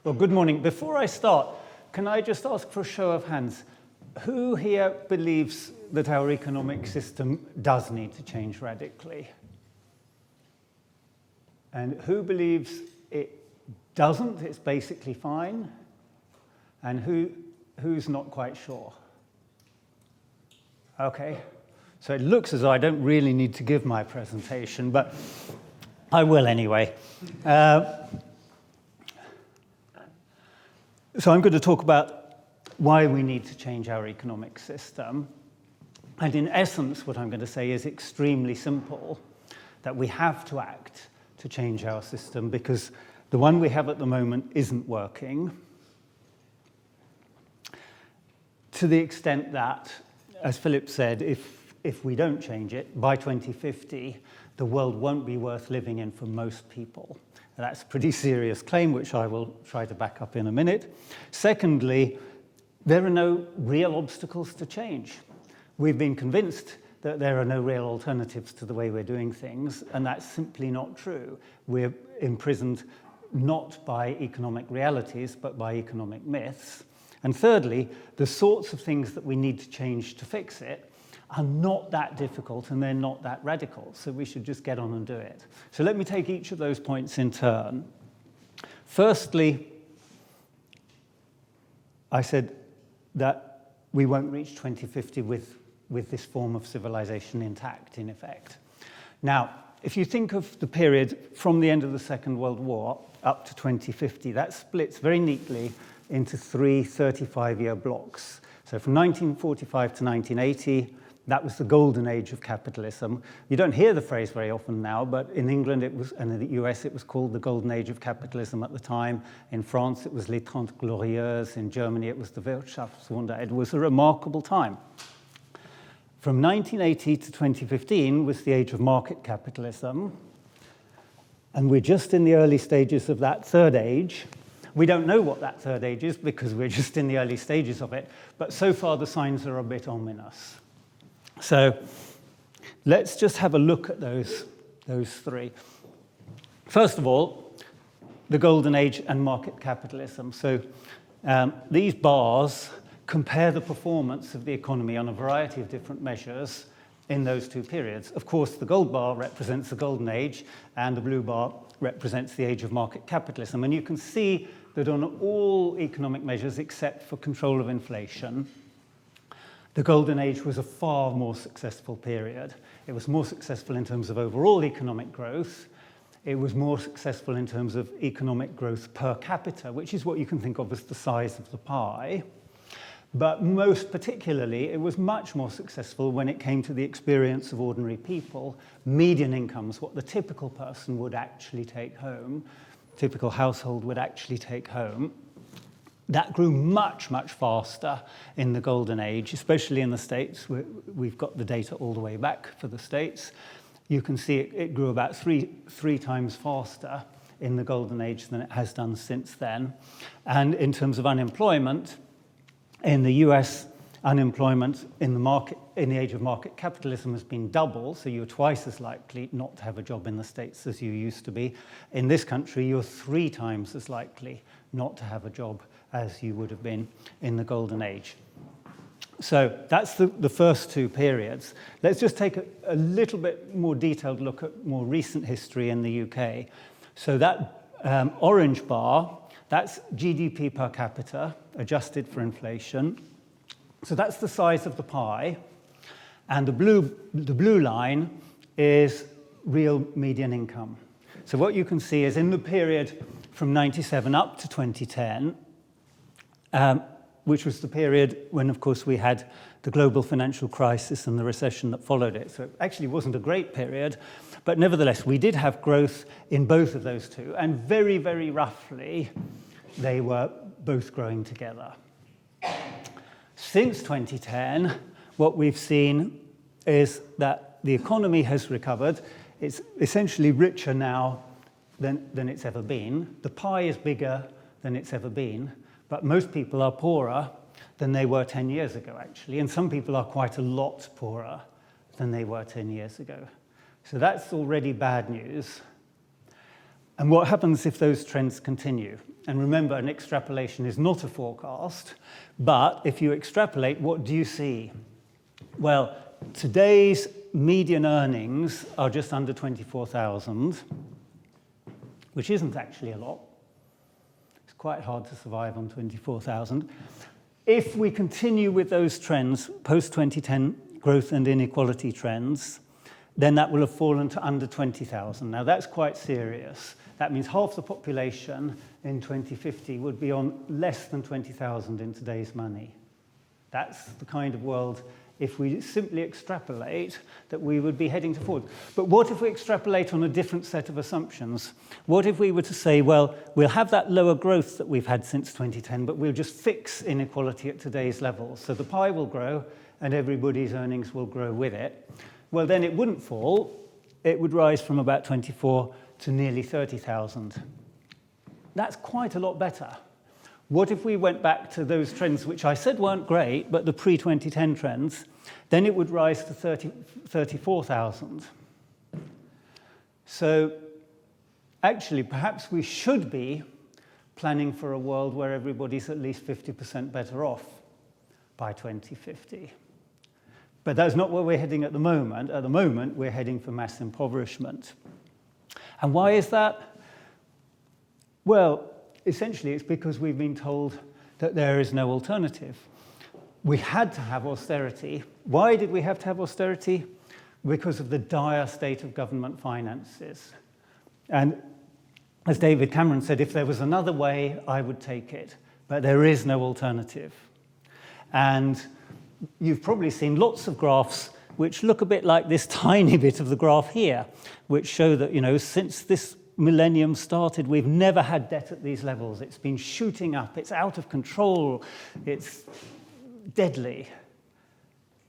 Well, good morning. Before I start, can I just ask for a show of hands? Who here believes that our economic system does need to change radically? And who believes it doesn't, it's basically fine? And who's not quite sure? Okay, so it looks as though I don't really need to give my presentation, but I will anyway. So I'm going to talk about why we need to change our economic system. And in essence, what I'm going to say is extremely simple, that we have to act to change our system because the one we have at the moment isn't working. To the extent that, as Philip said, if we don't change it, by 2050, the world won't be worth living in for most people. And that's a pretty serious claim, which I will try to back up in a minute. Secondly, there are no real obstacles to change. We've been convinced that there are no real alternatives to the way we're doing things, and that's simply not true. We're imprisoned not by economic realities, but by economic myths. And thirdly, the sorts of things that we need to change to fix it are not that difficult and they're not that radical, so we should just get on and do it. So let me take each of those points in turn. Firstly, I said that we won't reach 2050 with this form of civilization intact, in effect. Now, if you think of the period from the end of the Second World War up to 2050, that splits very neatly into three 35-year blocks. So from 1945 to 1980, that was the Golden Age of Capitalism. You don't hear the phrase very often now, but in England it was, and in the US it was called the Golden Age of Capitalism at the time. In France it was Les Trente Glorieuses. In Germany it was the Wirtschaftswunder. It was a remarkable time. From 1980 to 2015 was the age of market capitalism. And we're just in the early stages of that third age. We don't know what that third age is because we're just in the early stages of it. But so far the signs are a bit ominous. So let's just have a look at those three. First of all, the Golden Age and market capitalism. So these bars compare the performance of the economy on a variety of different measures in those two periods. Of course, the gold bar represents the Golden Age, and the blue bar represents the age of market capitalism. And you can see that on all economic measures except for control of inflation, the Golden Age was a far more successful period. It was more successful in terms of overall economic growth. It was more successful in terms of economic growth per capita, which is what you can think of as the size of the pie. But most particularly, it was much more successful when it came to the experience of ordinary people, median incomes, what the typical person would actually take home, typical household would actually take home. That grew much, much faster in the Golden Age, especially in the States. We've got the data all the way back for the States. You can see it grew about three times faster in the Golden Age than it has done since then. And in terms of unemployment, in the US, unemployment in the age of market capitalism has been double, so you're twice as likely not to have a job in the States as you used to be. In this country, you're 3 times as likely not to have a job as you would have been in the Golden Age. So that's the first two periods. Let's just take a little bit more detailed look at more recent history in the UK. So that orange bar, that's GDP per capita, adjusted for inflation. So that's the size of the pie. And the blue line is real median income. So what you can see is in the period from 97 up to 2010, which was the period when, of course, we had the global financial crisis and the recession that followed it. So it actually wasn't a great period, but nevertheless, we did have growth in both of those two, and very, very roughly, they were both growing together. Since 2010, what we've seen is that the economy has recovered. It's essentially richer now than it's ever been. The pie is bigger than it's ever been, but most people are poorer than they were 10 years ago, actually, and some people are quite a lot poorer than they were 10 years ago. So that's already bad news. And what happens if those trends continue? And remember, an extrapolation is not a forecast, but if you extrapolate, what do you see? Well, today's median earnings are just under 24,000, which isn't actually a lot. It's quite hard to survive on 24,000. If we continue with those trends, post-2010 growth and inequality trends, then that will have fallen to under 20,000. Now, that's quite serious. That means half the population in 2050 would be on less than 20,000 in today's money. That's the kind of world, if we simply extrapolate, that we would be heading forward. But what if we extrapolate on a different set of assumptions? What if we were to say, well, we'll have that lower growth that we've had since 2010, but we'll just fix inequality at today's level. So the pie will grow, and everybody's earnings will grow with it. Well, then it wouldn't fall. It would rise from about 24 to nearly 30,000. That's quite a lot better. What if we went back to those trends, which I said weren't great, but the pre-2010 trends? Then it would rise to 34,000. So actually, perhaps we should be planning for a world where everybody's at least 50% better off by 2050. But that's not where we're heading at the moment. At the moment, we're heading for mass impoverishment. And why is that? Well, essentially, it's because we've been told that there is no alternative. We had to have austerity. Why did we have to have austerity? Because of the dire state of government finances. And as David Cameron said, if there was another way, I would take it. But there is no alternative. And you've probably seen lots of graphs which look a bit like this tiny bit of the graph here, which show that, since this millennium started, we've never had debt at these levels. It's been shooting up. It's out of control. It's deadly.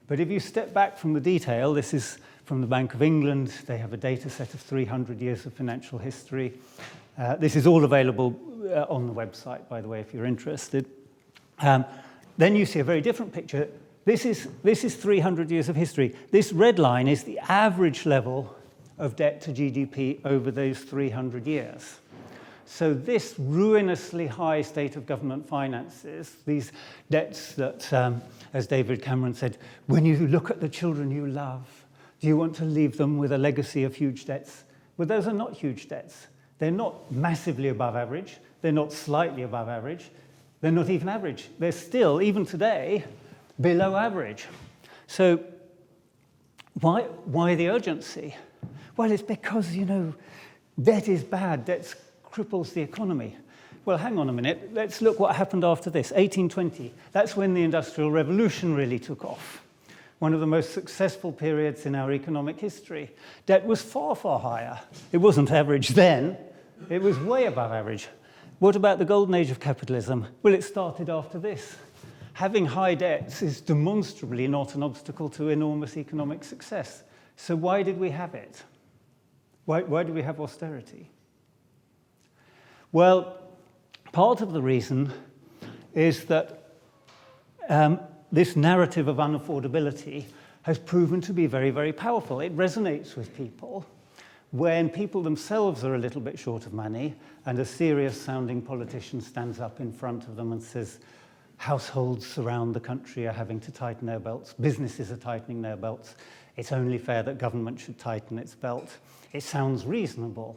But if you step back from the detail, this is from the Bank of England. They have a data set of 300 years of financial history. This is all available on the website, by the way, if you're interested. Then you see a very different picture. This is 300 years of history. This red line is the average level of debt to GDP over those 300 years. So this ruinously high state of government finances, these debts that, as David Cameron said, when you look at the children you love, do you want to leave them with a legacy of huge debts? Well, those are not huge debts. They're not massively above average. They're not slightly above average. They're not even average. They're still, even today, below average. So why the urgency? Well, it's because, debt is bad. Debt cripples the economy. Well, hang on a minute. Let's look what happened after this. 1820. That's when the Industrial Revolution really took off. One of the most successful periods in our economic history. Debt was far, far higher. It wasn't average then. It was way above average. What about the Golden Age of Capitalism? Well, it started after this. Having high debts is demonstrably not an obstacle to enormous economic success. So why did we have it? Why do we have austerity? Well, part of the reason is that this narrative of unaffordability has proven to be very, very powerful. It resonates with people when people themselves are a little bit short of money and a serious-sounding politician stands up in front of them and says, households around the country are having to tighten their belts, businesses are tightening their belts, it's only fair that government should tighten its belt. It sounds reasonable.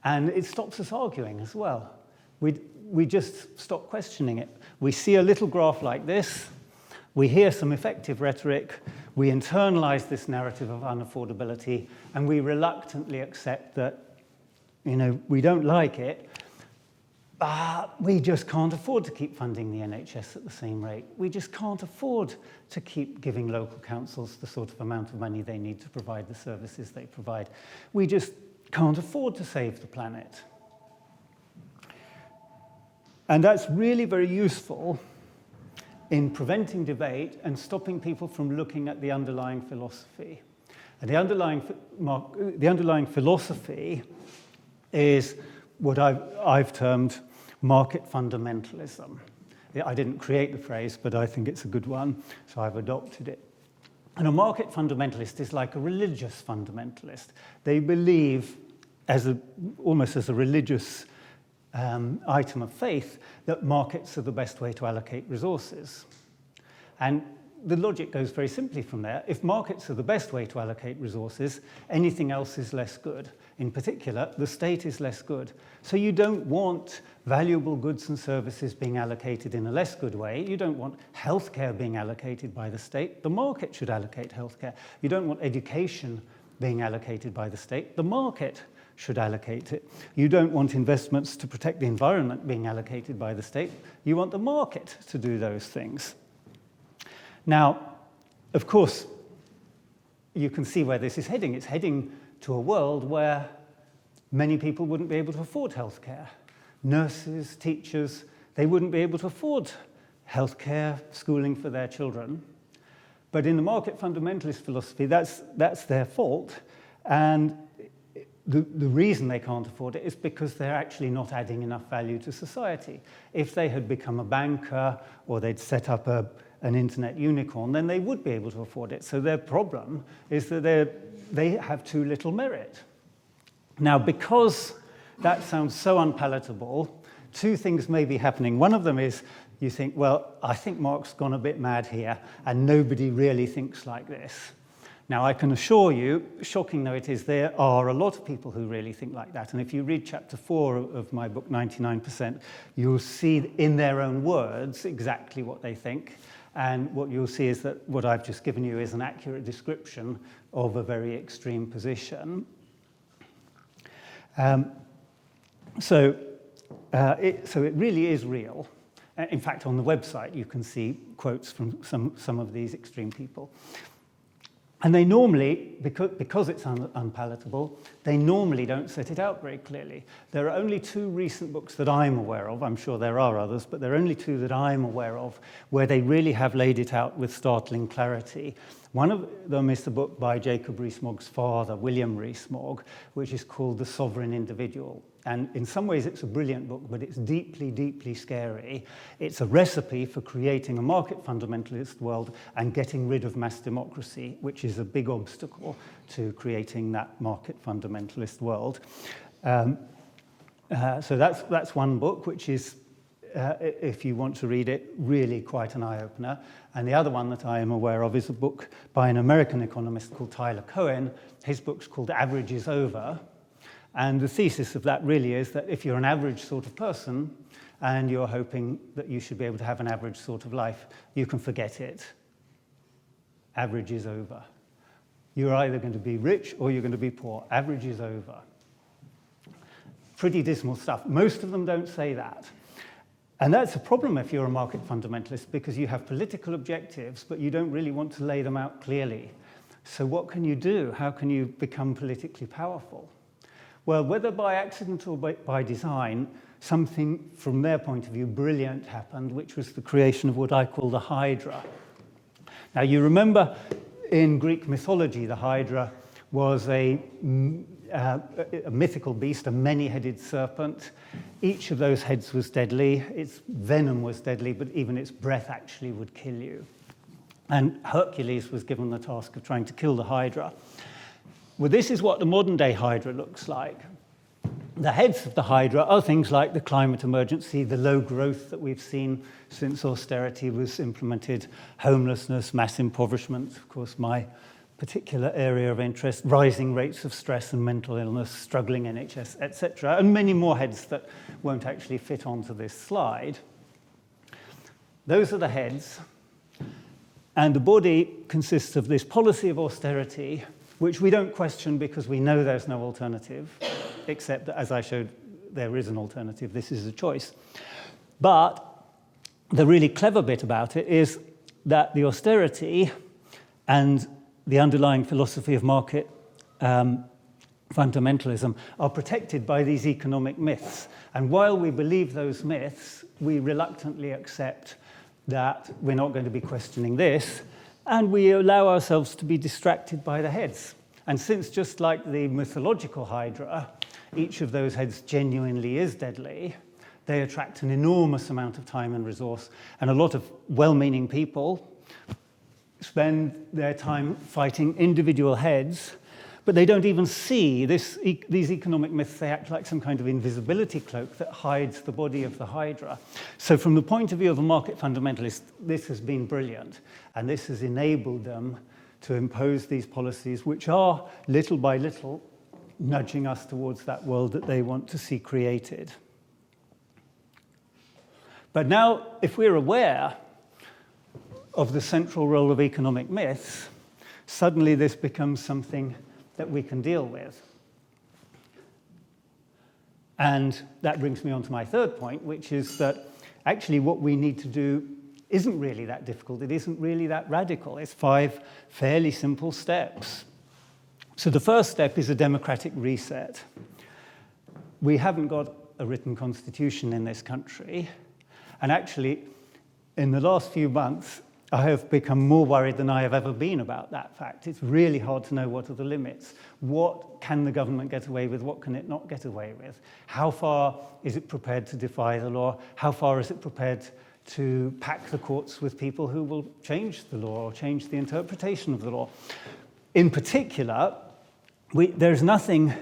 And it stops us arguing as well. We just stop questioning it. We see a little graph like this, we hear some effective rhetoric, we internalize this narrative of unaffordability, and we reluctantly accept that, we don't like it, but we just can't afford to keep funding the NHS at the same rate. We just can't afford to keep giving local councils the sort of amount of money they need to provide the services they provide. We just can't afford to save the planet. And that's really very useful in preventing debate and stopping people from looking at the underlying philosophy. And the underlying philosophy is what I've termed market fundamentalism. I didn't create the phrase, but I think it's a good one, so I've adopted it. And a market fundamentalist is like a religious fundamentalist. They believe almost as a religious item of faith, that markets are the best way to allocate resources. And the logic goes very simply from there. If markets are the best way to allocate resources, anything else is less good. In particular, the state is less good. So you don't want valuable goods and services being allocated in a less good way. You don't want healthcare being allocated by the state. The market should allocate healthcare. You don't want education being allocated by the state. The market should allocate it. You don't want investments to protect the environment being allocated by the state. You want the market to do those things. Now, of course, you can see where this is heading. It's heading to a world where many people wouldn't be able to afford healthcare. Nurses, teachers, they wouldn't be able to afford healthcare, schooling for their children. But in the market fundamentalist philosophy, that's their fault. And the reason they can't afford it is because they're actually not adding enough value to society. If they had become a banker or they'd set up an internet unicorn, then they would be able to afford it. So their problem is that they have too little merit. Now, because that sounds so unpalatable, two things may be happening. One of them is you think, well, I think Mark's gone a bit mad here, and nobody really thinks like this. Now, I can assure you, shocking though it is, there are a lot of people who really think like that. And if you read chapter 4 of my book, 99%, you'll see in their own words exactly what they think. And what you'll see is that what I've just given you is an accurate description of a very extreme position. So it really is real. In fact, on the website, you can see quotes from some of these extreme people. And they normally, because it's unpalatable, they normally don't set it out very clearly. There are only two recent books that I'm aware of. I'm sure there are others, but there are only two that I'm aware of where they really have laid it out with startling clarity. One of them is the book by Jacob Rees-Mogg's father, William Rees-Mogg, which is called The Sovereign Individual. And in some ways, it's a brilliant book, but it's deeply, deeply scary. It's a recipe for creating a market fundamentalist world and getting rid of mass democracy, which is a big obstacle to creating that market fundamentalist world. So that's one book, which is, if you want to read it, really quite an eye-opener. And the other one that I am aware of is a book by an American economist called Tyler Cohen. His book's called Average is Over. And the thesis of that really is that if you're an average sort of person and you're hoping that you should be able to have an average sort of life, you can forget it. Average is over. You're either going to be rich or you're going to be poor. Average is over. Pretty dismal stuff. Most of them don't say that. And that's a problem if you're a market fundamentalist, because you have political objectives, but you don't really want to lay them out clearly. So what can you do? How can you become politically powerful? Well, whether by accident or by design, something from their point of view brilliant happened, which was the creation of what I call the Hydra. Now, you remember in Greek mythology, the Hydra was a mythical beast, a many-headed serpent. Each of those heads was deadly. Its venom was deadly, but even its breath actually would kill you. And Hercules was given the task of trying to kill the Hydra. Well, this is what the modern-day Hydra looks like. The heads of the Hydra are things like the climate emergency, the low growth that we've seen since austerity was implemented, homelessness, mass impoverishment, of course, my particular area of interest, rising rates of stress and mental illness, struggling NHS, etc., and many more heads that won't actually fit onto this slide. Those are the heads, and the body consists of this policy of austerity, which we don't question because we know there's no alternative, except that, as I showed, there is an alternative. This is a choice. But the really clever bit about it is that the austerity and the underlying philosophy of market fundamentalism are protected by these economic myths. And while we believe those myths, we reluctantly accept that we're not going to be questioning this, and we allow ourselves to be distracted by the heads. And since, just like the mythological Hydra, each of those heads genuinely is deadly, they attract an enormous amount of time and resource, and a lot of well-meaning people spend their time fighting individual heads But they don't even see these economic myths. They act like some kind of invisibility cloak that hides the body of the Hydra. So from the point of view of a market fundamentalist, this has been brilliant. And this has enabled them to impose these policies, which are, little by little, nudging us towards that world that they want to see created. But now, if we're aware of the central role of economic myths, suddenly this becomes something that we can deal with. And that brings me on to my third point, which is that actually what we need to do isn't really that difficult. It isn't really that radical. It's 5 fairly simple steps. So the first step is a democratic reset. We haven't got a written constitution in this country. And actually, in the last few months, I have become more worried than I have ever been about that fact. It's really hard to know what are the limits. What can the government get away with? What can it not get away with? How far is it prepared to defy the law? How far is it prepared to pack the courts with people who will change the law or change the interpretation of the law? In particular, there's nothing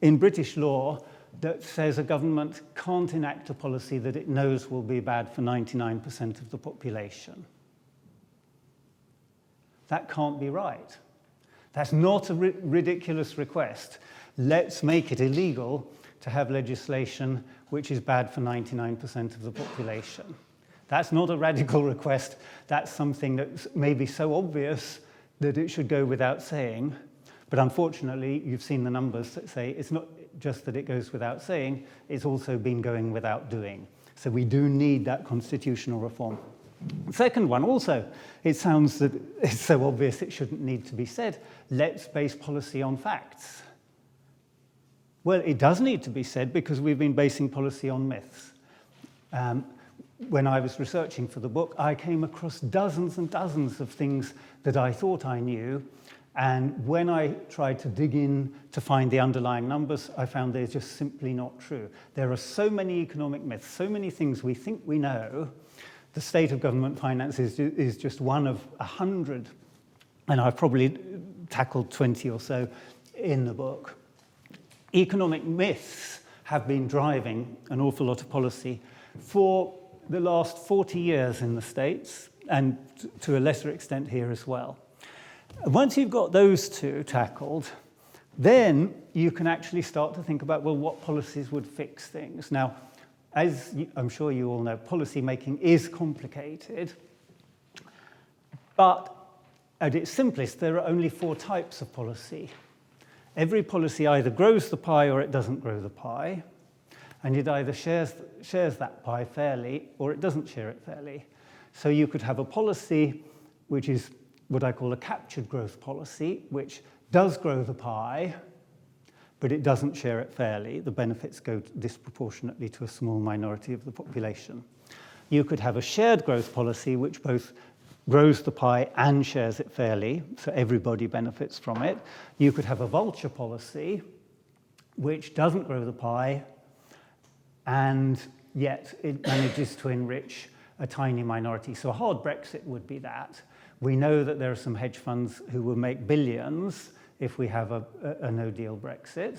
in British law that says a government can't enact a policy that it knows will be bad for 99% of the population. That can't be right. That's not a ridiculous request. Let's make it illegal to have legislation which is bad for 99% of the population. That's not a radical request. That's something that's maybe so obvious that it should go without saying. But unfortunately, you've seen the numbers that say it's not just that it goes without saying, it's also been going without doing. So we do need that constitutional reform. The second one also, it sounds that it's so obvious it shouldn't need to be said. Let's base policy on facts. Well, it does need to be said because we've been basing policy on myths. When I was researching for the book, I came across dozens and dozens of things that I thought I knew. And when I tried to dig in to find the underlying numbers, I found they're just simply not true. There are so many economic myths, so many things we think we know. The state of government finances is just one of 100, and I've probably tackled 20 or so in the book. Economic myths have been driving an awful lot of policy for the last 40 years in the States, and to a lesser extent here as well. Once you've got those two tackled, then you can actually start to think about, well, what policies would fix things? Now, as I'm sure you all know, policy making is complicated, but at its simplest, there are only 4 types of policy. Every policy either grows the pie or it doesn't grow the pie, and it either shares that pie fairly or it doesn't share it fairly. So you could have a policy which is what I call a captured growth policy, which does grow the pie, but it doesn't share it fairly. The benefits go disproportionately to a small minority of the population. You could have a shared growth policy, which both grows the pie and shares it fairly, so everybody benefits from it. You could have a vulture policy, which doesn't grow the pie, and yet it manages to enrich a tiny minority. So a hard Brexit would be that. We know that there are some hedge funds who will make billions if we have a no-deal Brexit,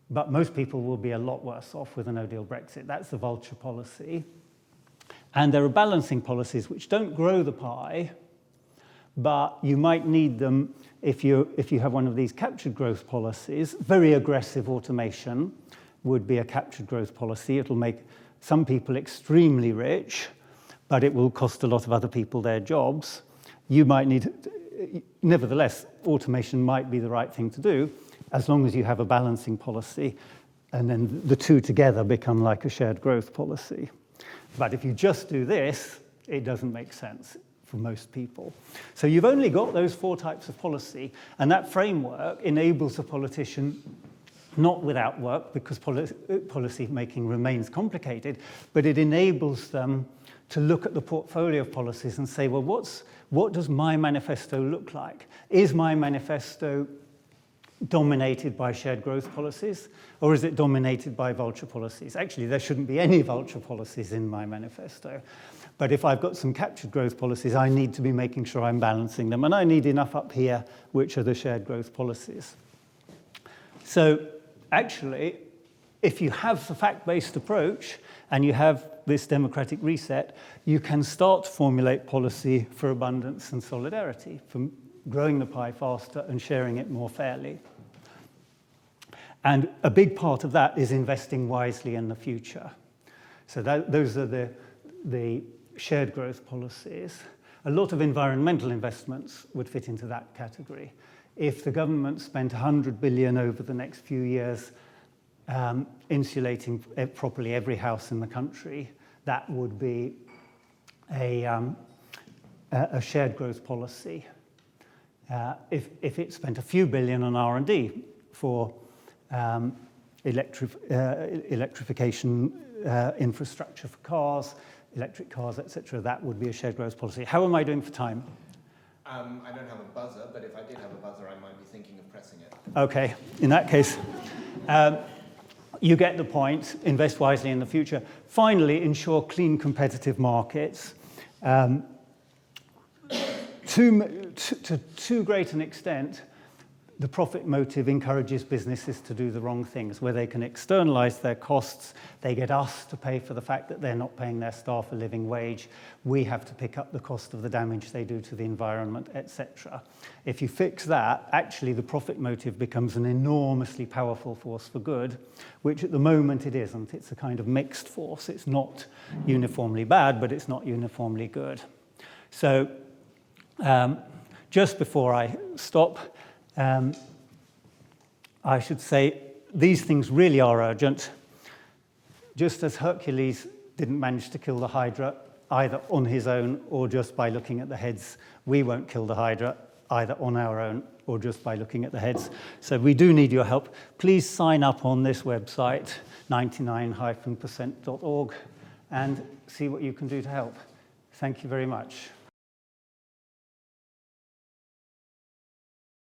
but most people will be a lot worse off with a no-deal Brexit. That's the vulture policy. And there are balancing policies which don't grow the pie, but you might need them if you have one of these captured growth policies. Very aggressive automation would be a captured growth policy. It'll make some people extremely rich, but it will cost a lot of other people their jobs. You might need, nevertheless, automation might be the right thing to do, as long as you have a balancing policy, and then the two together become like a shared growth policy. But if you just do this, it doesn't make sense for most people. So you've only got those 4 types of policy, and that framework enables a politician, not without work, because policy making remains complicated, but it enables them to look at the portfolio of policies and say, well, what does my manifesto look like? Is my manifesto dominated by shared growth policies, or is it dominated by vulture policies? Actually, there shouldn't be any vulture policies in my manifesto. But if I've got some captured growth policies, I need to be making sure I'm balancing them. And I need enough up here, which are the shared growth policies. So actually, if you have the fact-based approach and you have this democratic reset, you can start to formulate policy for abundance and solidarity, for growing the pie faster and sharing it more fairly. And a big part of that is investing wisely in the future. So those are the shared growth policies. A lot of environmental investments would fit into that category. If the government spent 100 billion over the next few years insulating properly every house in the country, that would be a shared growth policy. If it spent a few billion on R&D for electrification infrastructure for cars, electric cars, etc., that would be a shared growth policy. How am I doing for time? I don't have a buzzer, but if I did have a buzzer, I might be thinking of pressing it. Okay, in that case, you get the point. Invest wisely in the future. Finally, ensure clean, competitive markets. To too great an extent, the profit motive encourages businesses to do the wrong things. Where they can externalize their costs, they get us to pay for the fact that they're not paying their staff a living wage. We have to pick up the cost of the damage they do to the environment, etc. If you fix that, actually the profit motive becomes an enormously powerful force for good, which at the moment it isn't. It's a kind of mixed force. It's not uniformly bad, but it's not uniformly good. So just before I stop, I should say these things really are urgent. Just as Hercules didn't manage to kill the Hydra either on his own or just by looking at the heads, we won't kill the Hydra either on our own or just by looking at the heads. So we do need your help. Please sign up on this website, 99-percent.org, and see what you can do to help. Thank you very much.